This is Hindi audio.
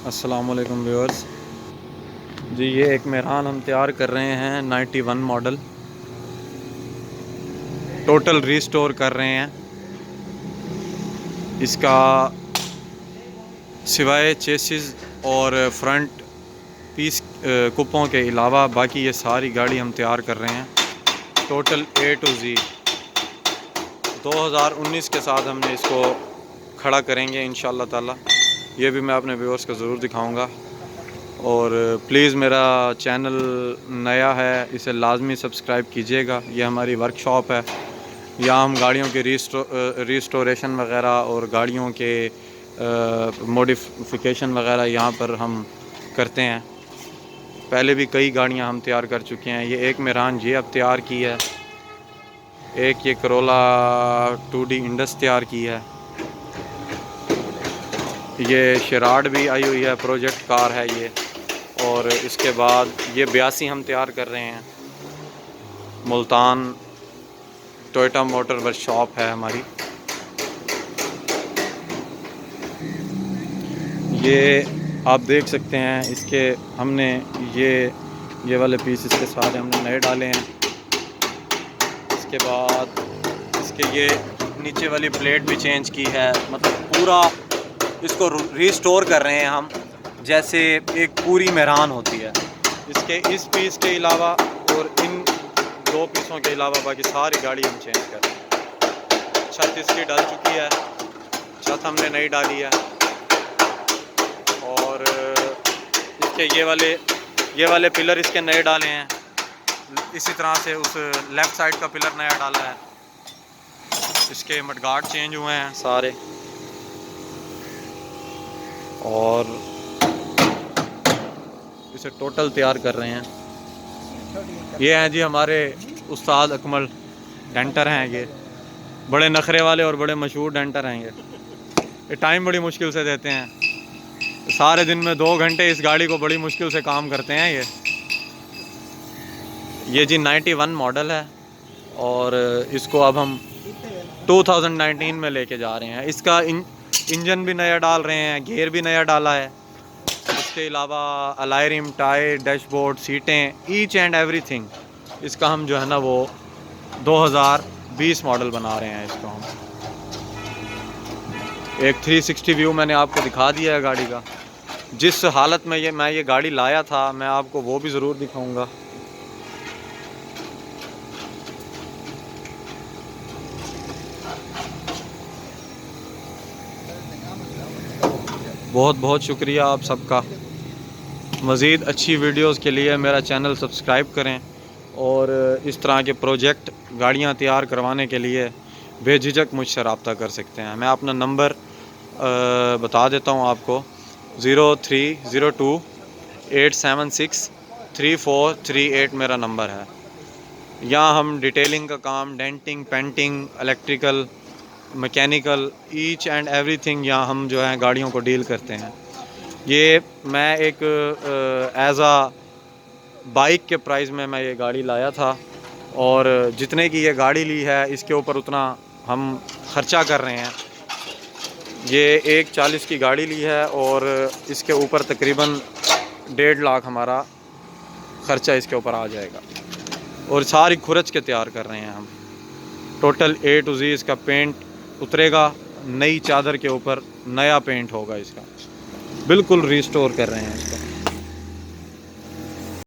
अस्सलामुअलैकुम व्यूअर्स जी। ये एक मेहरान हम तैयार कर रहे हैं 91 मॉडल, टोटल रीस्टोर कर रहे हैं इसका। सिवाय चेसिस और फ्रंट पीस कुपों के अलावा बाकी ये सारी गाड़ी हम तैयार कर रहे हैं टोटल A to Z। 2019 के साथ हमने इसको खड़ा करेंगे इंशाअल्लाह ताला। ये भी मैं अपने व्यूअर्स को ज़रूर दिखाऊंगा। और प्लीज़ मेरा चैनल नया है, इसे लाजमी सब्सक्राइब कीजिएगा। ये हमारी वर्कशॉप है, यहाँ हम गाड़ियों के रिस्टोरेशन वगैरह और गाड़ियों के मॉडिफिकेशन वगैरह यहाँ पर हम करते हैं। पहले भी कई गाड़ियाँ हम तैयार कर चुके हैं। ये एक मेहरान ये अब तैयार की है, एक ये करोला 2D इंडस तैयार की है। ये शिराड भी आई हुई है, प्रोजेक्ट कार है ये। और इसके बाद ये 82 हम तैयार कर रहे हैं, मुल्तान टोयोटा मोटर वर्कशॉप है हमारी। ये आप देख सकते हैं, इसके हमने ये वाले पीस इसके सारे हमने नए डाले हैं। इसके बाद इसके ये नीचे वाली प्लेट भी चेंज की है, मतलब पूरा इसको रीस्टोर कर रहे हैं हम, जैसे एक पूरी मेहरान होती है। इसके इस पीस के अलावा और इन दो पीसों के अलावा बाकी सारी गाड़ी हम चेंज कर रहे हैं। छत इसकी डल चुकी है, छत हमने नई डाली है। और इसके ये वाले पिलर इसके नए डाले हैं। इसी तरह से उस लेफ़्ट साइड का पिलर नया डाला है। इसके मडगार्ड चेंज हुए हैं सारे। और इसे टोटल तैयार कर रहे हैं। ये हैं जी हमारे उस्ताद अकमल डेंटर हैं। ये बड़े नखरे वाले और बड़े मशहूर डेंटर हैं। ये टाइम बड़ी मुश्किल से देते हैं, सारे दिन में 2 घंटे इस गाड़ी को बड़ी मुश्किल से काम करते हैं। ये जी 91 मॉडल है और इसको अब हम 2019 में लेके जा रहे हैं। इसका इंजन भी नया डाल रहे हैं, गियर भी नया डाला है। इसके अलावा अलॉय रिम, टायर, डैशबोर्ड, सीटें, ईच एंड एवरीथिंग इसका हम जो है ना वो 2020 मॉडल बना रहे हैं इसको हम। एक 360 व्यू मैंने आपको दिखा दिया है गाड़ी का। जिस हालत में मैं ये गाड़ी लाया था मैं आपको वो भी ज़रूर दिखाऊंगा। बहुत बहुत शुक्रिया आप सबका। मज़ीद अच्छी वीडियोस के लिए मेरा चैनल सब्सक्राइब करें और इस तरह के प्रोजेक्ट गाड़ियां तैयार करवाने के लिए बेझिझक मुझसे रब्ता कर सकते हैं। मैं अपना नंबर बता देता हूं आपको, 0302-876-3438 मेरा नंबर है। यहाँ हम डिटेलिंग का काम, denting, painting, electrical, mechanical, each and everything यहाँ हम जो है गाड़ियों को डील करते हैं। ये मैं एक एज आ बाइक के प्राइस में मैं ये गाड़ी लाया था और जितने की ये गाड़ी ली है इसके ऊपर उतना हम ख़र्चा कर रहे हैं। ये 140 की गाड़ी ली है और इसके ऊपर तकरीबन 1.5 लाख हमारा ख़र्चा इसके ऊपर आ जाएगा। और सारी खुरच के तैयार कर रहे हैं हम। टोटल A to Z इसका पेंट उतरेगा, नई चादर के ऊपर नया पेंट होगा इसका। बिल्कुल रिस्टोर कर रहे हैं इसको।